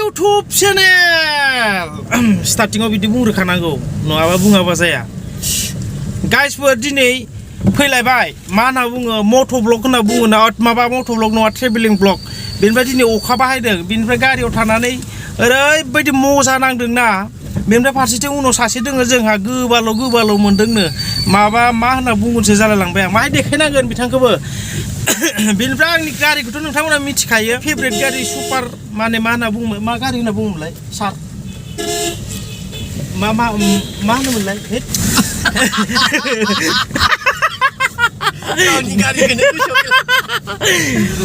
YouTube channel starting बिदि बुंग्रोखानांगौ नङाबा बुङाबा जाया गाइसफोर दिनै फैलायबाय मा होनना बुङो मट' ब्लग होनना बुङो ना माबा मट' ब्लग नङा ट्रेभेलिं ब्लग बेनिफ्राय दिनै अखा बाहायदों बेनिफ्राय गारियाव थानानै ओरैबायदि मजा नांदोंना बेनिफ्राय फारसेथिं उनाव सासे दोङो जोंहा गोबाल' मोनदोंनो माबा मा होनना बुंगोनसो जालायलांबाय आं माहाय देखायनांगोन बिथांखौबो बेनिफ्राय आंनि गारिखौथ' नोंथांमोना मिथिखायो फेभरेट गारि सुपार माने मा होनना बुङो मा गारि होनना बुङोमोनलाय सार मा होनोमोनलाय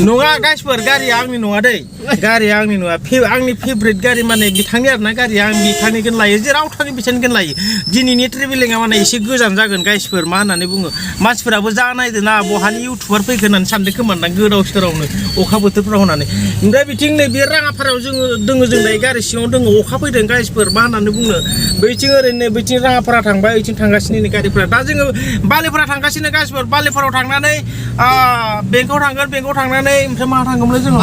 नङा गाइसफोर गारिया आंनि नङा दै गारिया आंनि नङा आंनि फेभरेट गारि माने बिथांनि आरोना गारिया आं बिथांनिखौनो लायो जेराव थाङो बिथांनिखौनो लायो दिनैनि ट्रेभेलिंआ माने एसे गोजान जागोन गाइसफोर मा होननानै बुङो मानसिफोराबो जा नायदो ना बहानि इउटुबार फैगोन होननानै सानदों खोमा गोदाव सोरावनो अखा बोथोरफ्राव होननानै ओमफ्राय बिथिं नै बे राङापारायाव जोङो जों दायो गारि सिङाव दङ अखा फैदों गाइसफोर मा होननानै बुंनो बैथिं ओरैनो बैथिं राङापारा थांबाय ओइथिं थांगासिनो गारिफोरा दा जोङो बालिपारा थांगासिनो गाइसफोर बालिपारायाव थांनानै बेंकआव थांगोन बेंकआव थांनानै ओमफ्राय मा थांगोनलै जोङो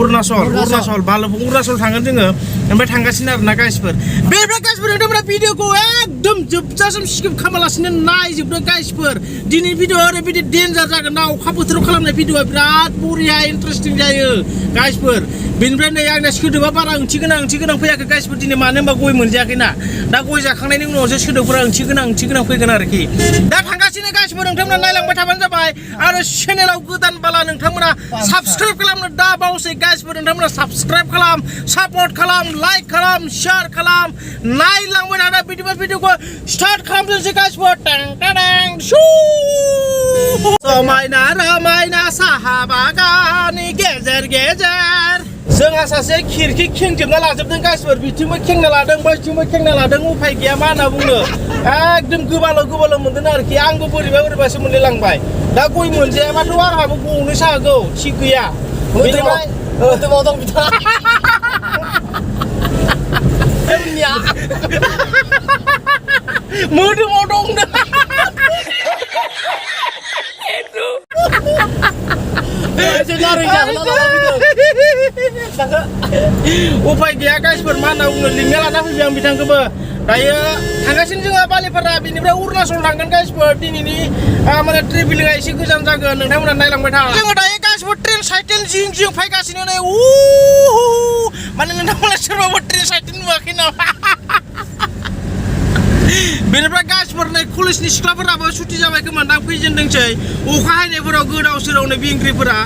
अरुणाचल थांगोन जोङो ओमफ्राय थांगासिनो आरोना गाइसफोर बेनिफ्राय गाइसफोर नोंथांमोना भिडिअखौ एकदम जोबजासिम स्किप खालामालासिनो नायजोबदो गाइसफोर दिनै भिडिअआ ओरैबायदि डेन्जार जागोन ना अखा बोथोराव खालामनाय भिडिअआ बिराद बरिया इन्टारेस्टिं जायो गाइसफोर बेनिफ्राय नै आंना सोदोबा बारा ओंथि गोनां फैयाखै गाइसफोर दिनै मानो होनबा गय मोनजायाखैना दा गय जाखांनायनि उनावसो सोदोबफोरा ओंथि गोनां फैगोन आरोखि दा थांगासिनो गाइसफोर नोंथांमोना नायलांबाय थाबानो जाबाय आरो चेनेलाव गोदान बाला नोंथांमोना साबस्क्राइब खालामनो दा बावसै गाइसफोर नोंथांमोना साबस्क्राइब खालाम सापर्ट खालाम लाइक खालाम शेयार खालाम नायलांबाय थाना बिदिबा भिडिअखौ स्टार्ट खालामनोसै गाइसफोर टें टें शु समायना रमायना साहा बागाननि गेजेर जोंहा सासे खिरखि खेंजोबना लाजोबदों गाइसफोर बिथिंबो खेंना लादों बैथिंबो खेंना लादों उफाय गैया मा होनना बुंनो एकदम गोबाल' मोनदों आरोखि आंबो बोरैबासो मोनलायलांबाय दा गय मोनजायाबाथ' आंहाबो गनोसो हागौ थिग गैया बेनिफ्राय मोदोमाव दं बिथाङा मोदोमाव दं उफाय गैया गाइसफोर मा होनना बुङो लिंना लाना फैबाय आं बिथांखौबो दायो थांगासिनो जोङो बालिपारा बेनिफ्राय अरुणाचल थांगोन गाइसफोर दिनैनि माने ट्रेभेलिंआ एसे गोजान जागोन नोंथांमोना नायलांबाय था जोङो दायो गाइसफोर ट्रेन साइकेल जिं फैगासिनो नै माने नोंथांमोना सोरबाबो ट्रेन साइकेल नुवाखै नामा बेनिफ्राय गाइसफोर नै कलेजनि सिख्लाफोराबो सुथि जाबाय खोमा दा फैजेनदोंसै अखा हायनायफोराव गोदाव सोरावनो बिंग्रिफोरा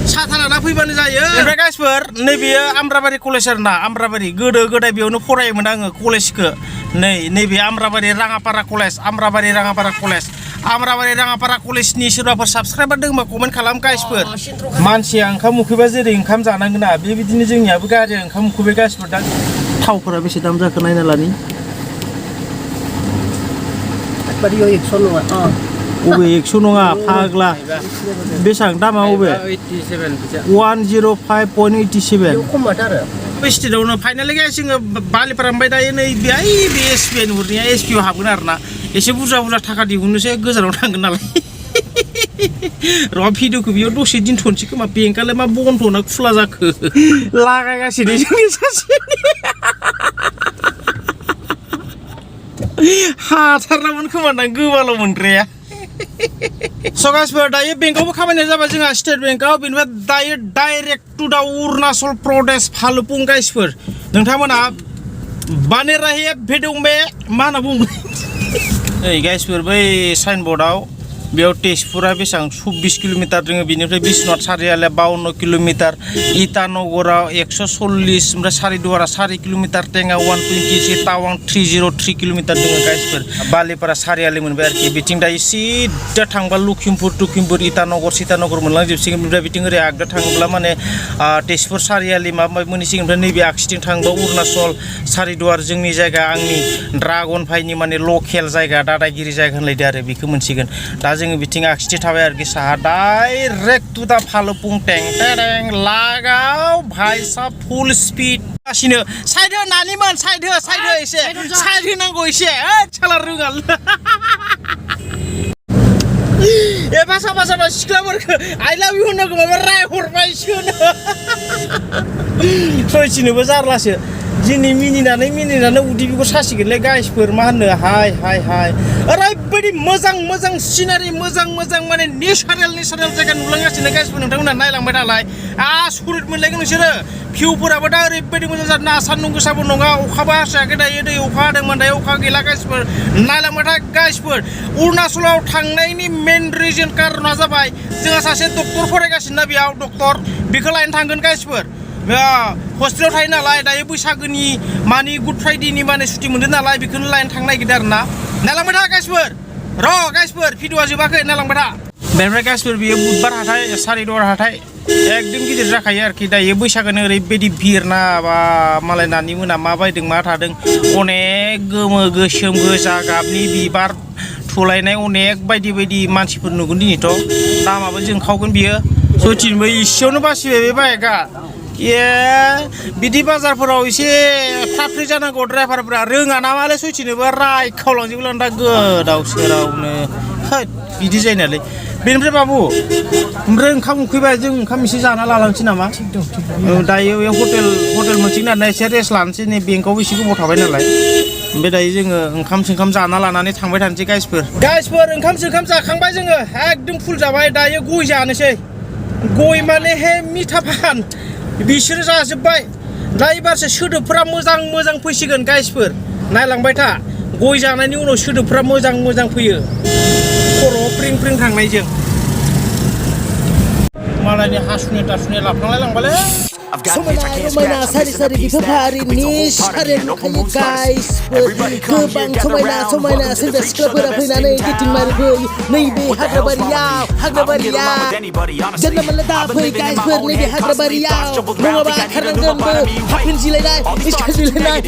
साथा लाना फैबानो जायो ओमफ्राय गाइसफोर नैबेयो आमब्राबारि कलेज आरोना आमब्राबारि गोदो गोदाय बेयावनो फरायोमोन आङो कलेजखौ नैबे आमब्राबारि राङापारा कलेज आमब्राबारि राङापारा कलेजनि सोरबाफोर साबस्क्राइबार दंबा कमेन्ट खालाम गाइसफोर मानसिया ओंखाम उखैबा जेरै ओंखाम जानांगोना बेबायदिनो जोंनियाबो गारिया ओंखाम उखैबाय गाइसफोर दा थावफोरा बेसे दाम जाखो नायना लानि अबे 100 नङा फाग्ला बेसेबां दामा अबे 105.87 स्टेटआवनो फाइनालि गाइस जोङो बालिपारा ओमफ्राय दायो नै बेहाय बे एसपिआइ नुहुरनाया एसपिआव हाबगोन आरोना एसे बुरजा थाखा दिहुननोसै गोजानाव थांगोन नालाय र' भिडिअखौ बेयाव दसे दोनथ'नोसै खोमा बेंकआलाय मा बन्द'ना खुला जाखो लागायगासिनो जोंनि सासे हाथारनामोन खोमा दां गोबाल' मोनग्राया स' गाइसफोर दायो बेंकआवबो खामानिया जाबाय जोंहा स्टेट बेंकआव बेनिफ्राय दायो डाइरेक्ट टु दा अरुणाचल प्रदेश भालुपुं गाइसफोर नोंथांमोना बाने राहे भेदंबे मा होनना बुङो ओइ गाइसफोर बै साइनबर्डआव बेयाव तेजपुरा बेसेबां 24 किल'मिटार दङ बेनिफ्राय बिश्वनाथ सारियालिया 52 किल'मिटार इटानगराव 140 ओमफ्राय सारिदुवारा 4 किल'मिटार टेङा 120 टावां 303 किल'मिटार दङ गाइसफोर बालिपारा सारियालि मोनबाय आरोखि बिथिं दायो सिदा थांबा लखिमपुर इटानगर सीतानगर मोनलांजोबसिगोन ओमफ्राय बिथिं ओरै आगदा थाङोब्ला माने तेजपुर सारियालि माबा मोनहैसिगोन ओमफ्राय नैबे आगसिथिं थांबा अरुणाचल सारिदुवार जोंनि जायगा आंनि ड्रागन भाइनि माने लकेल जायगा दादागिरि जायगा होनलायदो आरो बेखौ मोनसिगोन दा जोङो बिथिं आगसिथिं थाबाय आरोखि साहा डाइरेक्ट टु दा भालुपुं टें टें लागाव भाइसा फुल स्पिड गासिनो साइड हो नानिमोन साइड हो एसे साइड होनांगौ एसे साला रोङा एबा साबा सिख्लाफोरखौ आइ लाभ इउ होननांगौ माबा रायहरबायसो सयथिनोबो जारलासो दिनै मिनिनानै उदै बिखौ सासिगोनलै गाइसफोर मा होनो हाय ओरैबायदि मोजां सिनारि मोजां माने नेचारेल जायगा नुलांगासिनो गाइसफोर नोंथांमोना नायलांबाय नालाय आसुरित मोनलायगोन नोंसोरो भिउफोराबो दा ओरैबायदि मोजां जादों ना सान्दुं गोसाबो नङा अखाबो हास्रायाखै दायो दै अखा हादोंमोन दायो अखा गैला गाइसफोर नायलांबाय था गाइसफोर अरुणाचलाव थांनायनि मेन रिजन कारना जाबाय जोंहा सासे डक्टर फरायगासिनो ना बेयाव डक्टर बेखौ लायनो थांगोन गाइसफोर हस्टेलाव थायो नालाय दायो बैसागोनि मानि गुड फ्राइडेनि माने सुटि मोनदों नालाय बेखौनो लायनो थांनो नागिरदों आरो ना नायलांबाय था गाइसफोर भिडिअआ जोबाखै नायलांबाय था बेनिफ्राय गाइसफोर बेयो बुधबार हाथाय सारिदर हाथाय एकदम गिदिर जाखायो आरोखि दायो बैसागोनि ओरैबायदि भिर ना बा मालाय नानि मोना मा बायदों मा थादों अनेक गोमो गोसोम गोजा गाबनि बिबार थुलायनाय अनेक बायदि मानसिफोर नुगोन दिनैथ' दामाबो जोंखावगोन बियो सयथिनबो इसेयावनो बासिबाय बे बाइकआ बिदि बाजारफोराव एसे थाफ्रि जानांगौ ड्राइभारफोरा रोङा नामालै सयथिनोबो रायखावलांजोबगोन दा गोदाव सोरावनो बिदि जायो नालाय बेनिफ्राय बाबु ओमफ्राय ओंखाम उखैबाय जों ओंखाम एसे जाना लालांसै नामा दायो बे हटेल मोनसे नालाय एसे रेस्ट लानोसै नै बेंकआवबो एसे गोबाव थाबाय नालाय ओमफ्राय दायो जोङो ओंखाम जाना लानानै थांबाय थानोसै गाइसफोर ओंखाम जाखांबाय जोङो एकदम फुल जाबाय दायो गय जानोसै गय माने हे मिथा पान बिसोरो जाजोब्बाय दा एबारसो सोदोबफोरा मोजां फैसिगोन गाइसफोर नायलांबाय था गय जानायनि उनाव सोदोबफोरा मोजां फैयो खर'आव प्रिं थांनायजों मालायनि हासुनाय तासुनाय लाफ्लांलाय लांबालै समायना सारि बिफोर हारिनि सारेल नुखायो गाइसफोर गोबां समायना सेंग्रा सिख्लाफोरा फैनानै गिदिंमारिफै नैबे हाग्राबारियाव जानला मोनला दाफै गाइसफोर नैबे हाग्राबारियाव नङाबा खारनांगोनबो हाफेन जिलायनाय इस्कार्ट जिलायनाय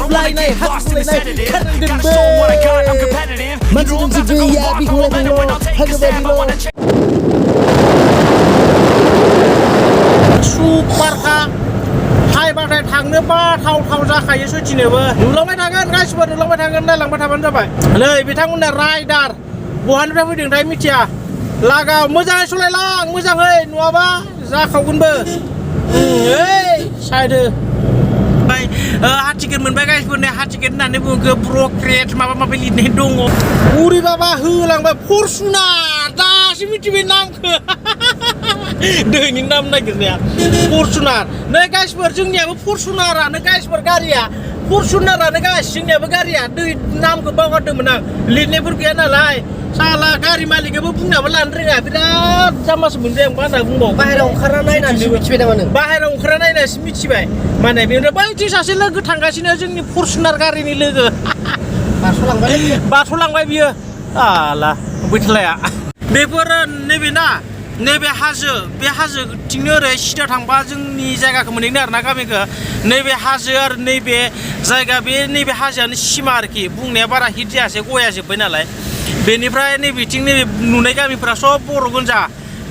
बुलायनाय हात बुलायनाय खारनांगोनबो मानसि दुमसि गैया बिफां लाइफांल' हाग्राबारिल' सुपारखा हायबाथाय थांनो बाथाव जाखायो सयथिनोबो नुलांबाय थागोन गासिबो नुलांबाय थागोन नायलांबाय थाबानो जाबाय नै बिथांमोना राइडार बहानिफ्राय फैदोंथाय मिथिया लागाव मोजाङै सलायलां मोजाङै नङाबा जाखावगोनबो साइडो ओमफ्राय हाथिकेट मोनबाय गाइसफोरनि हाथिकेट होननानै बुङो ब्रक्रेट माबा लिरनाय दङ उरि बाबा होलांबाय फरचुनार दासो मिथिबाय नामखौ दैनि नाम नागिरनाया फरचुनार नै गाइसफोर जोंनियाबो फरचुनारानो गाइसफोर गारिया फरचुनारानो गाइस जोंनियाबो गारिया दै नामखौ बावगारदोंमोन आं लिरनायफोर गैया नालाय साला गारि मालिकआबो बुंनाबो लानो रोङा बिराद जाम्बासो मोनबाय आं मा होनना बुंबाव बाहेरायाव ओंखारना नायनानैसो मिथिबाय नामा नों बाहेरायाव ओंखारना नायनानैसो मिथिबाय माने बेनिफ्राय बैथिं सासे लोगो थांगासिनो जोंनि फरचुनार गारिनि लोगो बारस'लांबाय बियो आला बैथलाया बेफोर नैबे हाजो बे हाजोथिंनो ओरै सिदा थांबा जोंनि जायगाखौ मोनहैगोन आरो ना गामिखौ नैबे हाजो आरो नैबे जायगा नैबे हाजोआनो सिमा आरोखि बुंनाया बारा हिट जायासै गया जोब्बाय नालाय बेनिफ्राय नैबेथिं नैबे नुनाय गामिफोरा सब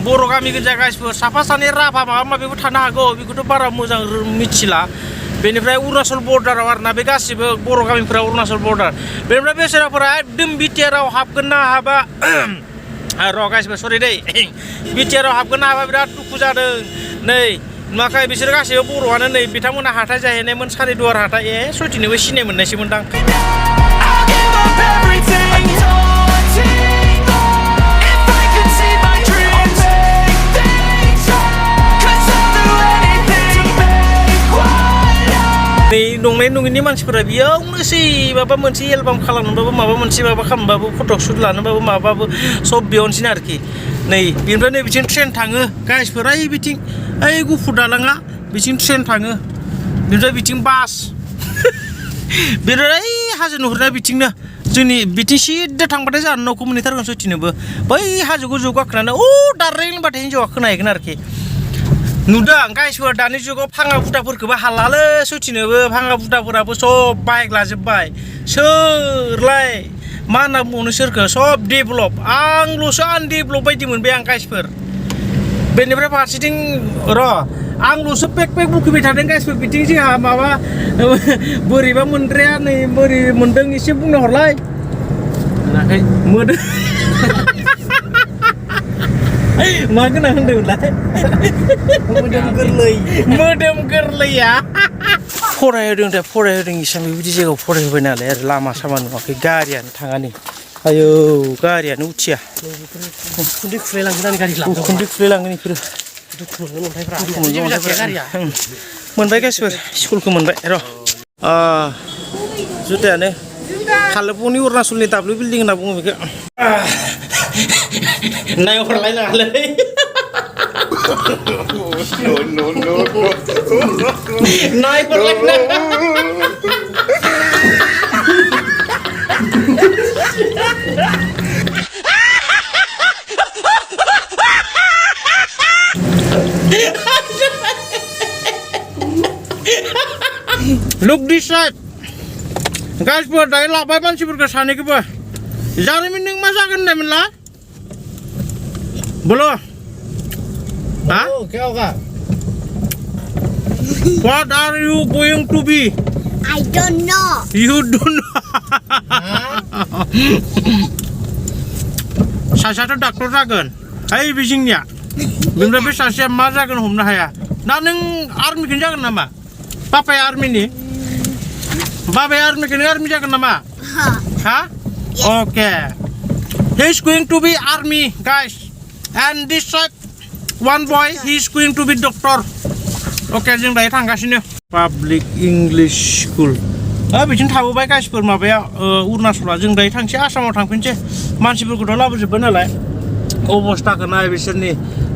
बर' गामि गोजा गाइसफोर साफा सानै राभा माबा माबिबो थानो हागौ बेखौथ' बारा मोजां मिथिला बेनिफ्राय अरुणाचल बर्डाराव आरोना बे गासिबो बर' गामिफोरा अरुणाचल बर्डार बेनिफ्राय बेसोराफोरा एकदम बिटिआरआव हाबगोन ना हाबा र' गाइसफोर सरि दै बिटिआरआव हाबगोन ना हाबा बिराद दुखु जादों नै नुवाखै बिसोर गासैबो बर'आनो नै बिथांमोना हाथाय जाहैनायमोन सारिदुवार हाथाय सयथिनोबो सिनाय मोननायसोमोनदां नै नंनाय नङिनि मानसिफोरा बेयावनोसै माबा मोनसे एलबाम खालामनोबाबो माबा मोनसे माबा खालामबाबो फट'शुट लानोबाबो माबाबो सब बेयावनोसै आरोखि नै बेनिफ्राय नै बिथिं ट्रेन थाङो गाइसफोर बिथिं गुफुर दालाङा बिथिं ट्रेन थाङो बेनिफ्राय बिथिं बास बेनिफ्राय हाजो नुहुरनाय बिथिंनो जोंनि बिथिं सिदा थांबाथाय जोंहा न'खौ मोनहैथारगोन सयथिनोबो बै हाजो गोजौ गाखोनानै दारेक्ट होनबाथाय हिन्जावा खोनाहैगोन आरोखि नुदों गाइसफोर दानि जुगाव भाङा भुटाफोरखौबो हालालै सयथिनोबो भाङा भुटाफोराबो सब बाइक लाजोब्बाय सोरलाय मा होनना बुंनो सोरखौ सब डेभेलप आंल'सो आनडेभेलप बायदि मोनबाय आं गाइसफोर बेनिफ्राय फारसेथिं आंल'सो पेक बुखिबाय थादों गाइसफोर बिथिं जोंहा माबा बोरैबा मोनद्राया नै बोरै मोनदों एसे बुंनो हरलाय मोनदों मा गोनां होनदोंमोनलाय मोदोम गोरलै ya फरायहोदों हिसाबै बिदि जायगायाव फरायहोबाय नालाय आरो लामा सामा नुवाखै गारियानो थाङा नै आयौ गारियानो उथिया खुन्दै खुलायलांगोन गारि लांदों खुन्दै खुलायलांगोन बेफोरो मोनबाय गासिबो स्कुलखौ मोनबाय र' जुथायानो फालोपुरनि अरुणाचलनि दाब्लिउ बिल्डिं होनना बुङो बेखौ नायहरलायनाङालै नायहरलायनाङा Look this side. Guys, buat dari lapai pan sibur kesana ke bah. Jangan mending masakan deh menlah. Belum. Hah? Kau kah? What are you going to be? I don't know. You don't know. Saya tu dokter jagan. Hai bisingnya. Benda besar saya masakan homna haya. Naneng army kenjakan nama. Papa army ni. Baba army jagan nama. Hah? Okay. He's going to be army, guys. And this side, one boy, he's going to be doctor. Okay, जों दायो थांगासिनो. Public English School. बिदिनो थाबोबाय गासिफोर माबाया अरुणाचला जों दायो थांसै आसामाव थांफिनसै मानसिफोरखौथ' लाबोजोब्बाय नालाय अबस्थाखौ नाय बिसोरनि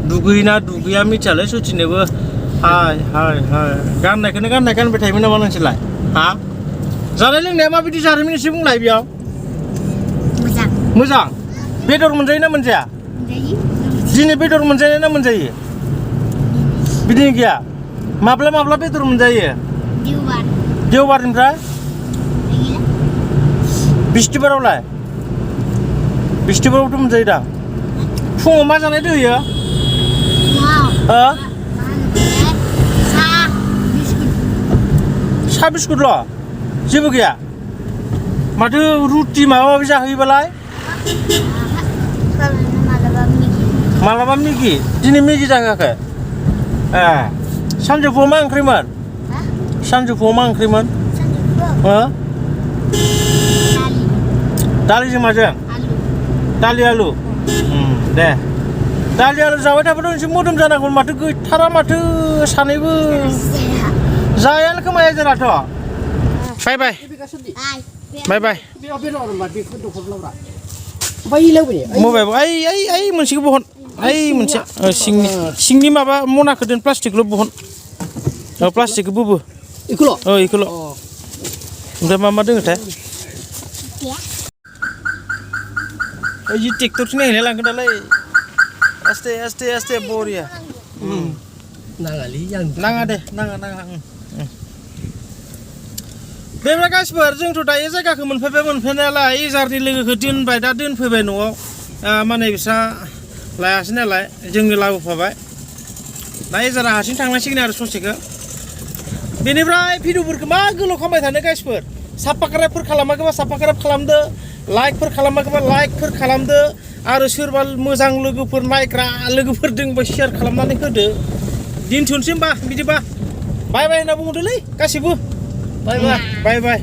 दुगैना दुगैया मिथियालै सुथिनोबो हाय गाननायखौनो गानबाय थायोमोन नामा नोंसोरलाय हा जानाय लोंनाया माबायदि जारिमिन एसे बुंलाय बेयाव मोजां बेदर मोनजायो ना मोनजाया दिनै बेदर मोनजायो ना मोनजायो बिदि गैया माब्ला बेदर मोनजायो देवबारनिफ्राय बिस्थिबारावलाय बिस्थिबारावथ' मोनजायो दा फुङाव मा जानाय दोहोयो साहा बिस्कुटल' जेबो गैया माथो रुटि माबा माबि जाहोयोबालाय मालाबा मेगि दिनै मेगि जाहोआखै सानजौफुआव मा ओंख्रिमोन सानजौफुआव मा ओंख्रिमोन दालिजों माजों दालि आलु दे दालि आलु जाबाय थाबाथ' नोंसोर मोदोम जानांगौ माथो गैथारा माथो सानैबो जायानो खोमाया जोंनाथ' बाय मबाइल ओइ मोनसेखौ बहन ओइ मोनसे सिंनि माबा मनाखौ दोन प्लास्टिकल' बहन प्लास्टिकखौ बुबो इखौल' ओमफ्राय मा दोङोथाय ओइ ट्रेक्टरसो नायहैना लांगोन दालाय आस्ते बरिया नाङा दे नाङा बेब्रा गासिबो जोंथ' दायो जायगाखौ मोनफैनायालाय इजारनि लोगोखौ दोनबाय दा दोनफैबाय न'आव माने बिस्रा लायासै नालाय जोंनो लाबोफाबाय दा इजारा हारसिं थांनांसिगोन आरो ससेखौ बेनिफ्राय भिडिअफोरखौ मा गोलाव खालामबाय थानो गासिफोर साबस्क्राइबफोर खालामाखैबा साबस्क्राइब खालामदो लाइकफोर खालामाखैबा लाइकफोर खालामदो आरो सोरबा मोजां लोगोफोर नायग्रा लोगोफोर दंबा शेयार खालामनानै होदो दोनथ'नोसै होमबा बिदिबा बाय होनना बुंदोलै गासिबो बाय